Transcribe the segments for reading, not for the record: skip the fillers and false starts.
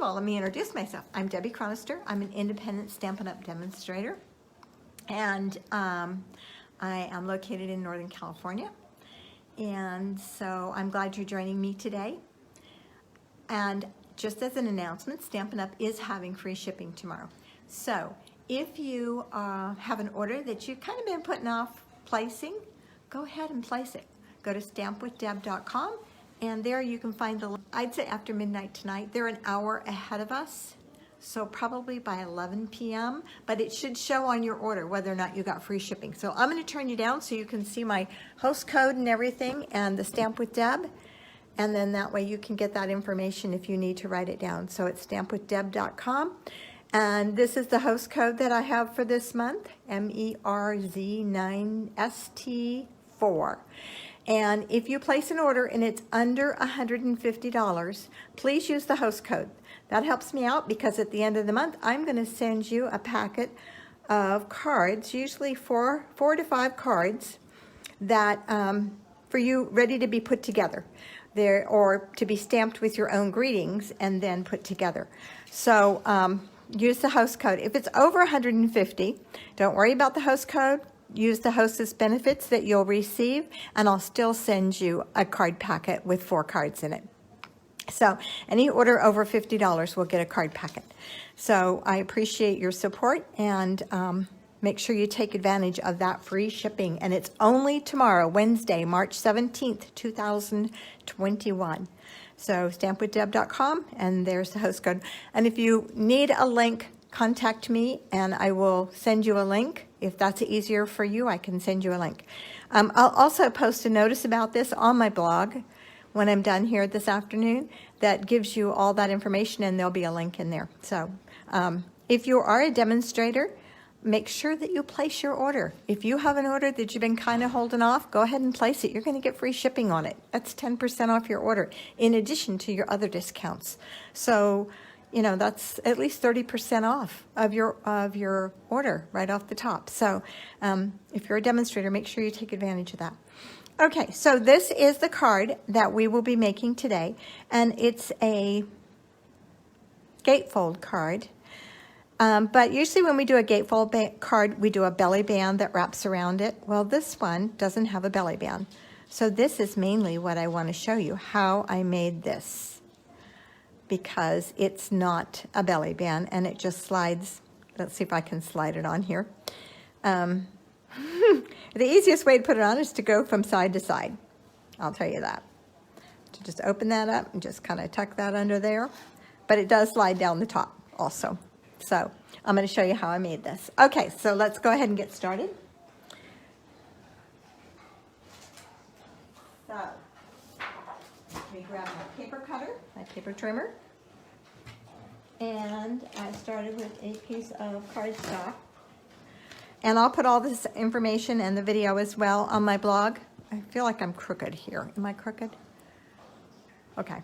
all, let me introduce myself. I'm Debbie Chronister. I'm an independent Stampin' Up! Demonstrator, and I am located in Northern California. And so I'm glad you're joining me today. And just as an announcement, Stampin' Up! Is having free shipping tomorrow. So if you have an order that you've kind of been putting off placing, go ahead and place it. Go to stampwithdeb.com, and there you can find the, I'd say after midnight tonight. They're an hour ahead of us, so probably by 11 p.m., but it should show on your order whether or not you got free shipping. So I'm going to turn you down so you can see my host code and everything and the Stamp with Deb, and then that way you can get that information if you need to write it down. So it's stampwithdeb.com, and this is the host code that I have for this month, MERZ9ST4. And if you place an order and it's under $150, please use the host code. That helps me out because at the end of the month, I'm going to send you a packet of cards, usually four to five cards, that for you ready to be put together there, or to be stamped with your own greetings and then put together. So use the host code. If it's over $150, don't worry about the host code. Use the hostess benefits that you'll receive, and I'll still send you a card packet with 4 cards in it. So any order over $50 will get a card packet. So I appreciate your support, and make sure you take advantage of that free shipping. And it's only tomorrow, Wednesday, March 17th, 2021. So stampwithdeb.com, and there's the host code. And if you need a link, contact me and I will send you a link. If that's easier for you, I can send you a link. I'll also post a notice about this on my blog when I'm done here this afternoon that gives you all that information, and there'll be a link in there. So if you are a demonstrator, make sure that you place your order. If you have an order that you've been kind of holding off, go ahead and place it. You're going to get free shipping on it. That's 10% off your order in addition to your other discounts. So you know, that's at least 30% off of your order right off the top. So if you're a demonstrator, make sure you take advantage of that. Okay, so this is the card that we will be making today, and it's a gatefold card. But usually when we do a gatefold card, we do a belly band that wraps around it. Well, this one doesn't have a belly band. So this is mainly what I want to show you, how I made this, because it's not a belly band and it just slides. Let's see if I can slide it on here. The easiest way to put it on is to go from side to side. I'll tell you that. To just open that up and just kind of tuck that under there. But it does slide down the top also. So I'm going to show you how I made this. Okay, so let's go ahead and get started. So let me grab my paper cutter, my paper trimmer, and I started with a piece of cardstock. And I'll put all this information and the video as well on my blog. I feel like I'm crooked here. Am I crooked? Okay.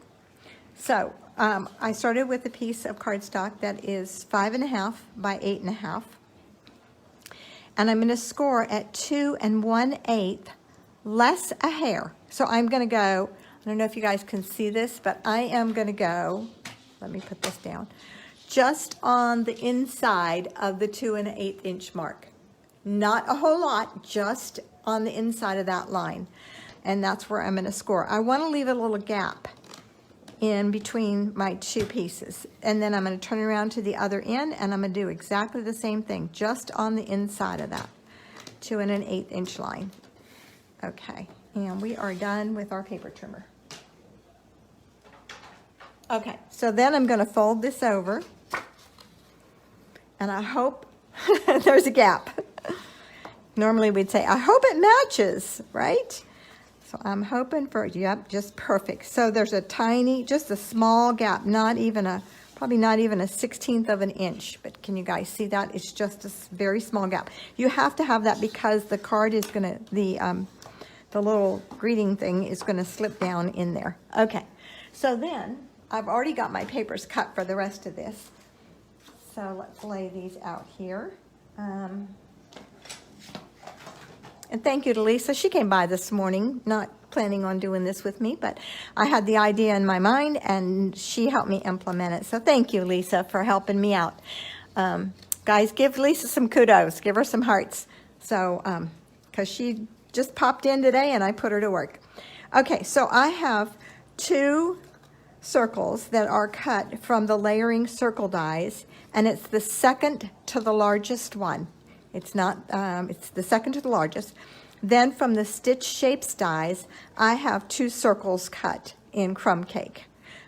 So I started with a piece of cardstock that is 5.5 by 8.5. And I'm going to score at 2 1/8, less a hair. So I'm going to go, I don't know if you guys can see this, but I am going to go, let me put this down, just on the inside of the 2 1/8 inch mark. Not a whole lot, just on the inside of that line. And that's where I'm going to score. I want to leave a little gap in between my 2 pieces. And then I'm going to turn around to the other end, and I'm going to do exactly the same thing, just on the inside of that 2 1/8 inch line. Okay, and we are done with our paper trimmer. Okay, so then I'm going to fold this over, and I hope there's a gap. Normally we'd say, I hope it matches, right? So I'm hoping for, yep, just perfect. So there's a tiny, just a small gap, probably not even a 1/16 of an inch. But can you guys see that? It's just a very small gap. You have to have that because the card is going to, the little greeting thing is going to slip down in there. Okay, so then I've already got my papers cut for the rest of this. So let's lay these out here. And thank you to Lisa. She came by this morning, not planning on doing this with me, but I had the idea in my mind and she helped me implement it. So thank you, Lisa, for helping me out. Guys, give Lisa some kudos. Give her some hearts. So, because she just popped in today and I put her to work. Okay, so I have 2 circles that are cut from the layering circle dies, and it's the second to the largest one. It's not, it's the second to the largest. Then from the Stitch Shapes dies, I have 2 circles cut in crumb cake.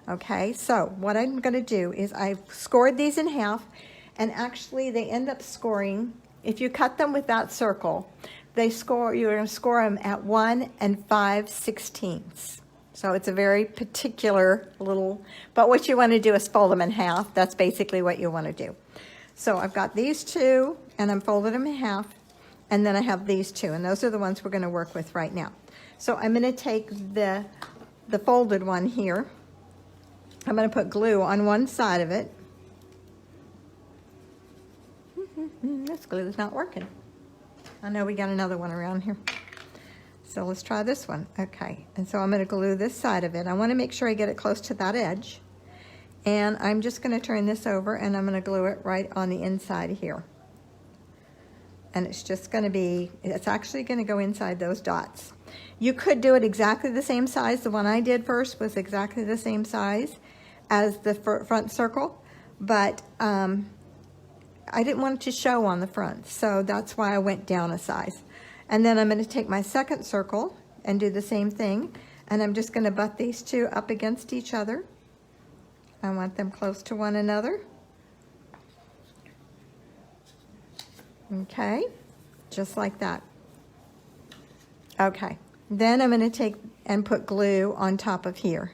Okay, so what I'm going to do is I've scored these in half, and actually they end up scoring, if you cut them with that circle, you're going to score them at 1 5/16. So it's a very particular little, but what you want to do is fold them in half. That's basically what you want to do. So I've got these 2, and I'm folded them in half, and then I have these 2, and those are the ones we're going to work with right now. So I'm going to take the folded one here. I'm going to put glue on one side of it. This glue is not working. I know we got another one around here. So let's try this one. Okay, and so I'm going to glue this side of it. I want to make sure I get it close to that edge. And I'm just going to turn this over and I'm going to glue it right on the inside here. And it's just going to be, it's actually going to go inside those dots. You could do it exactly the same size. The one I did first was exactly the same size as the front circle, but I didn't want it to show on the front, so that's why I went down a size. And then I'm going to take my second circle and do the same thing, and I'm just going to butt these 2 up against each other. I want them close to one another. Okay, just like that. Okay, then I'm going to take and put glue on top of here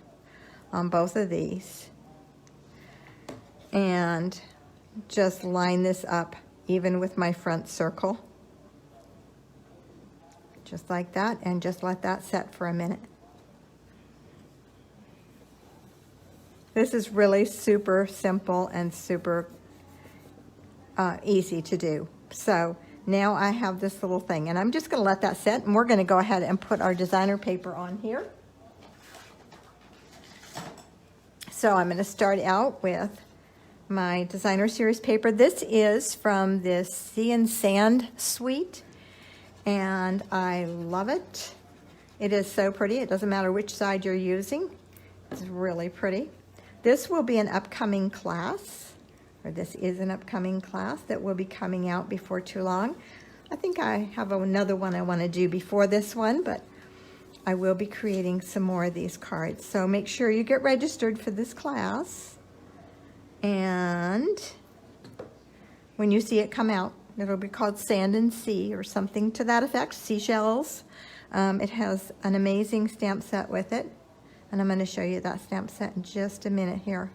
on both of these, and just line this up even with my front circle, just like that, and just let that set for a minute. This is really super simple and super easy to do. So now I have this little thing, and I'm just going to let that set, and we're going to go ahead and put our designer paper on here. So I'm going to start out with my designer series paper. This is from this Sea and Sand suite, and I love it. It is so pretty. It doesn't matter which side you're using. It's really pretty. This will be an upcoming class, or this is an upcoming class that will be coming out before too long. I think I have another one I want to do before this one, but I will be creating some more of these cards. So make sure you get registered for this class. And when you see it come out, it'll be called Sand and Sea or something to that effect, seashells. It has an amazing stamp set with it. And I'm going to show you that stamp set in just a minute here.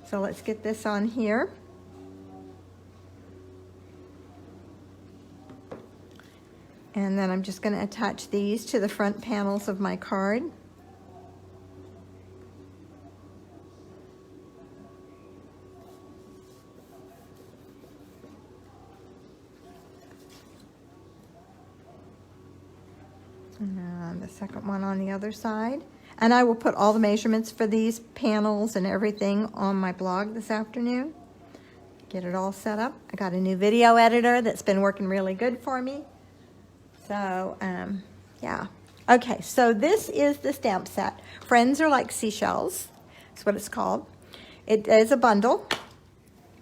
So let's get this on here. And then I'm just going to attach these to the front panels of my card. And the second one on the other side. And I will put all the measurements for these panels and everything on my blog this afternoon. Get it all set up. I got a new video editor that's been working really good for me. So, yeah. Okay, so this is the stamp set. Friends Are Like Seashells. That's what it's called. It is a bundle,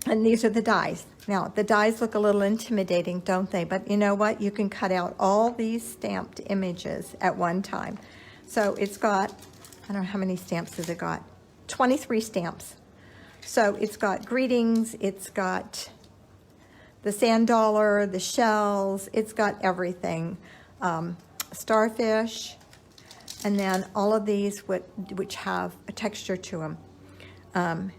and these are the dies. Now, the dies look a little intimidating, don't they? But you know what? You can cut out all these stamped images at one time. So it's got, I don't know how many stamps has it got? 23 stamps. So it's got greetings, it's got the sand dollar, the shells, it's got everything. Starfish, and then all of these which have a texture to them. And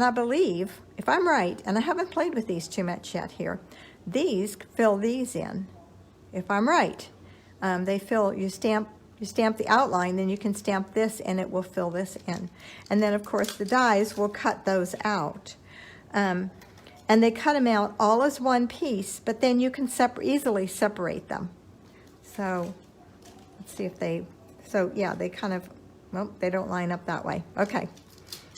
I believe, if I'm right, and I haven't played with these too much yet here, these fill these in. If I'm right, they fill, you stamp the outline, then you can stamp this and it will fill this in. And then of course the dies will cut those out. And they cut them out all as one piece, but then you can easily separate them. So let's see if they, so yeah, they kind of, well, they don't line up that way. Okay.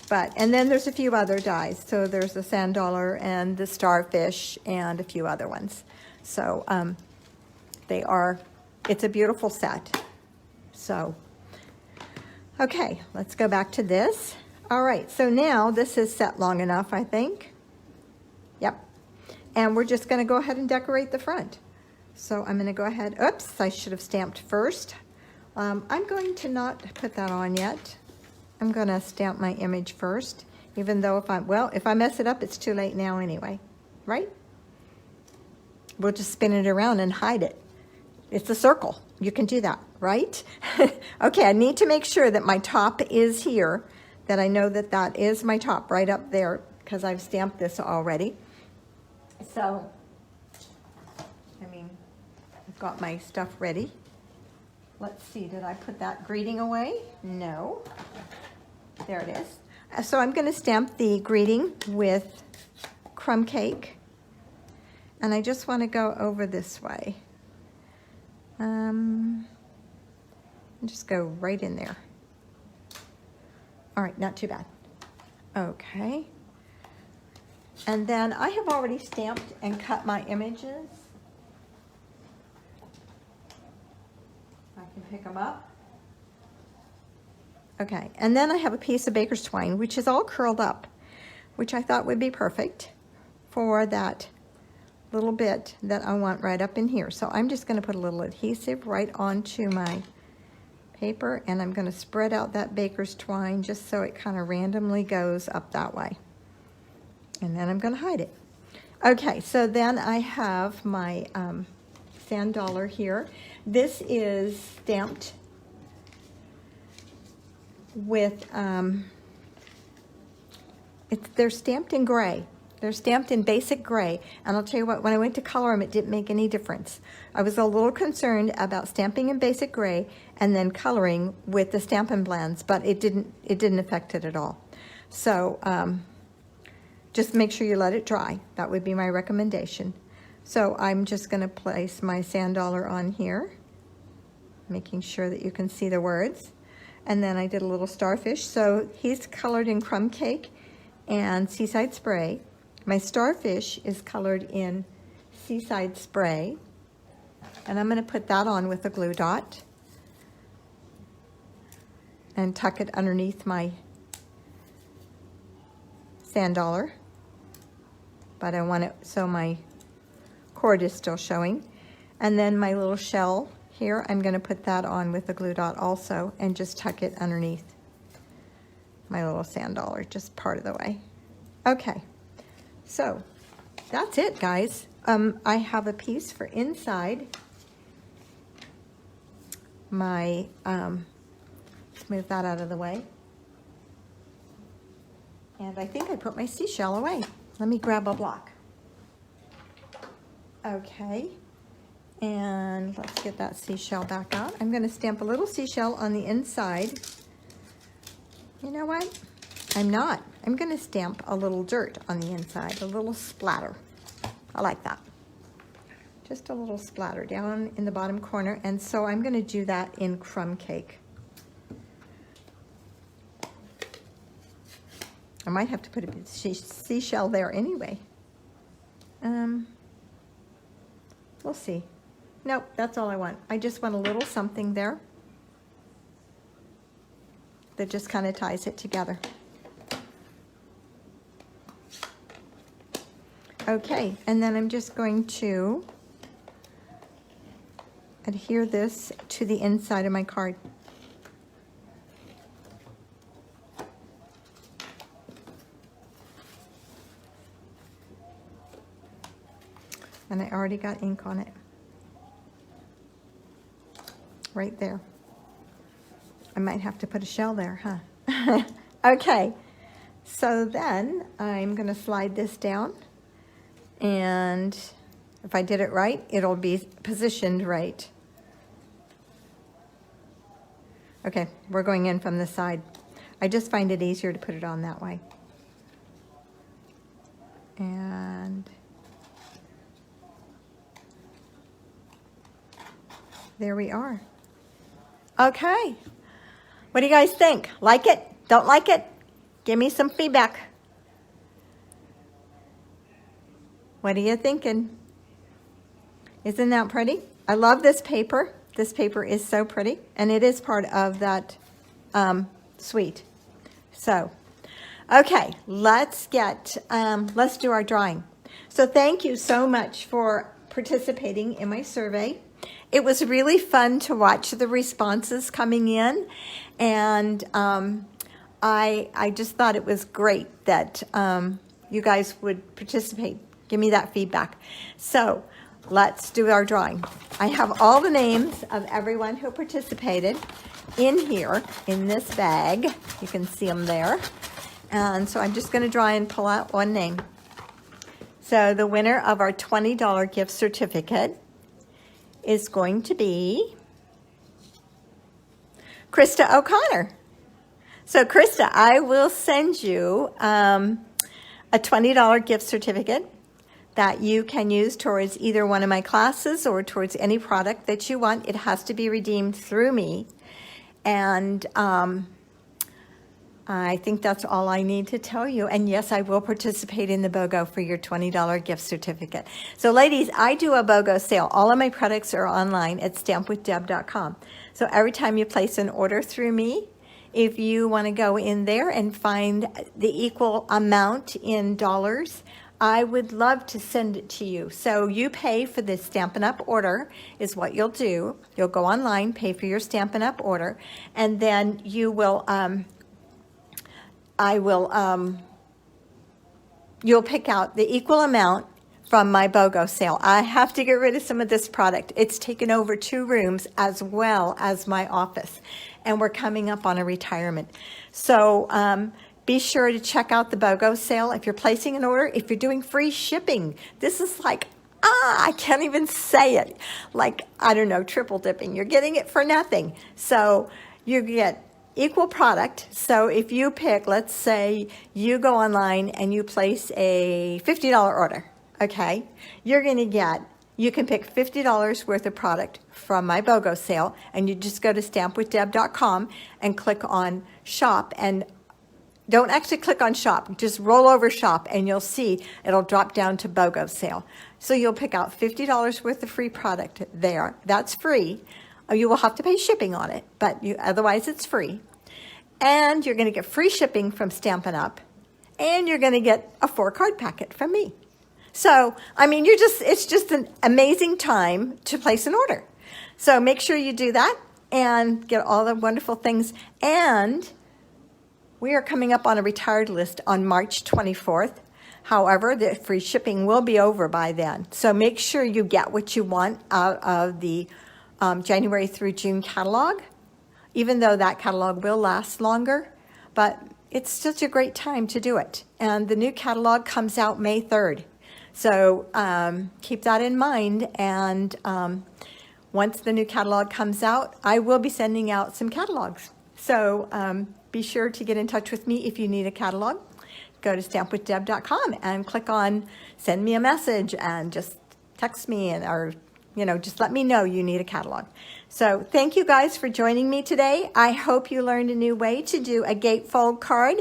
But, and then there's a few other dies. So there's the sand dollar and the starfish and a few other ones. So they are, it's a beautiful set. So, okay, let's go back to this. All right, so now this is set long enough, I think. Yep. And we're just gonna go ahead and decorate the front. So I'm gonna go ahead, oops, I should have stamped first. I'm going to not put that on yet. I'm gonna stamp my image first, even though if I mess it up, it's too late now anyway, right? We'll just spin it around and hide it. It's a circle. You can do that, right? Okay, I need to make sure that my top is here, that I know that that is my top right up there, because I've stamped this already. So, I mean, I've got my stuff ready. Let's see, did I put that greeting away? No. There it is. So I'm going to stamp the greeting with crumb cake. And I just want to go over this way. And just go right in there. All right, not too bad. Okay. And then I have already stamped and cut my images. I can pick them up. Okay, and then I have a piece of baker's twine, which is all curled up, which I thought would be perfect for that little bit that I want right up in here. So I'm just going to put a little adhesive right onto my paper, and I'm going to spread out that baker's twine just so it kind of randomly goes up that way. And then I'm going to hide it. Okay, so then I have my sand dollar here. This is stamped with, they're stamped in gray. They're stamped in basic gray. And I'll tell you what, when I went to color them, it didn't make any difference. I was a little concerned about stamping in basic gray and then coloring with the Stampin' Blends, but it didn't affect it at all. So just make sure you let it dry. That would be my recommendation. So I'm just going to place my sand dollar on here, making sure that you can see the words. And then I did a little starfish. So he's colored in crumb cake and seaside spray. My starfish is colored in seaside spray. And I'm going to put that on with a glue dot and tuck it underneath my sand dollar. But I want it so my cord is still showing. And then my little shell here, I'm going to put that on with a glue dot also and just tuck it underneath my little sand dollar, just part of the way. Okay, so that's it, guys. I have a piece for inside my, let's move that out of the way. And I think I put my seashell away. Let me grab a block. Okay. And let's get that seashell back out. I'm going to stamp a little seashell on the inside. You know what? I'm not. I'm going to stamp a little dirt on the inside, a little splatter. I like that. Just a little splatter down in the bottom corner. And so I'm going to do that in crumb cake. I might have to put a seashell there anyway. We'll see. Nope, that's all I want. I just want a little something there that just kind of ties it together. Okay, and then I'm just going to adhere this to the inside of my card. And I already got ink on it. Right there. I might have to put a shell there, huh? Okay, so then I'm going to slide this down. And if I did it right, it'll be positioned right. Okay, we're going in from the side. I just find it easier to put it on that way. And there we are. Okay. What do you guys think? Like it? Don't like it? Give me some feedback. What are you thinking? Isn't that pretty? I love this paper. This paper is so pretty, and it is part of that suite. So, okay, let's do our drawing. So thank you so much for participating in my survey. It was really fun to watch the responses coming in, and I just thought it was great that you guys would participate. Give me that feedback. So let's do our drawing. I have all the names of everyone who participated in here, in this bag. You can see them there. And so I'm just going to draw and pull out one name. So the winner of our $20 gift certificate is going to be Krista O'Connor. So Krista, I will send you a $20 gift certificate that you can use towards either one of my classes or towards any product that you want. It has to be redeemed through me. And I think that's all I need to tell you. And yes, I will participate in the BOGO for your $20 gift certificate. So ladies, I do a BOGO sale. All of my products are online at stampwithdeb.com. So every time you place an order through me, if you want to go in there and find the equal amount in dollars, I would love to send it to you. So you pay for the Stampin' Up! Order is what you'll do. You'll go online, pay for your Stampin' Up! Order, and then you will, you'll pick out the equal amount from my BOGO sale. I have to get rid of some of this product. It's taken over 2 rooms as well as my office, and we're coming up on a retirement. So be sure to check out the BOGO sale. If you're placing an order, if you're doing free shipping, this is like, I can't even say it. Like, I don't know, triple dipping. You're getting it for nothing. So you get equal product. So if you pick, let's say you go online and you place a $50 order, okay? You're going to get, you can pick $50 worth of product from my BOGO sale, and you just go to stampwithdeb.com and click on shop, and don't actually click on shop, just roll over shop, and you'll see it'll drop down to BOGO sale. So you'll pick out $50 worth of free product there. That's free. You will have to pay shipping on it, but otherwise it's free. And you're going to get free shipping from Stampin' Up! And you're going to get a 4-card packet from me. So, I mean, it's just an amazing time to place an order. So make sure you do that and get all the wonderful things. And we are coming up on a retired list on March 24th. However, the free shipping will be over by then. So make sure you get what you want out of the January through June catalog, even though that catalog will last longer. But it's such a great time to do it. And the new catalog comes out May 3rd. So keep that in mind. And once the new catalog comes out, I will be sending out some catalogs. So be sure to get in touch with me if you need a catalog. Go to stampwithdeb.com and click on send me a message and just text me or just let me know you need a catalog. So thank you guys for joining me today. I hope you learned a new way to do a gatefold card.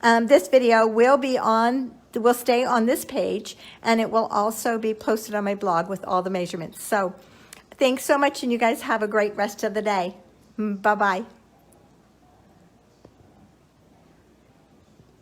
This video will stay on this page, and it will also be posted on my blog with all the measurements. So thanks so much, and you guys have a great rest of the day. Bye-bye.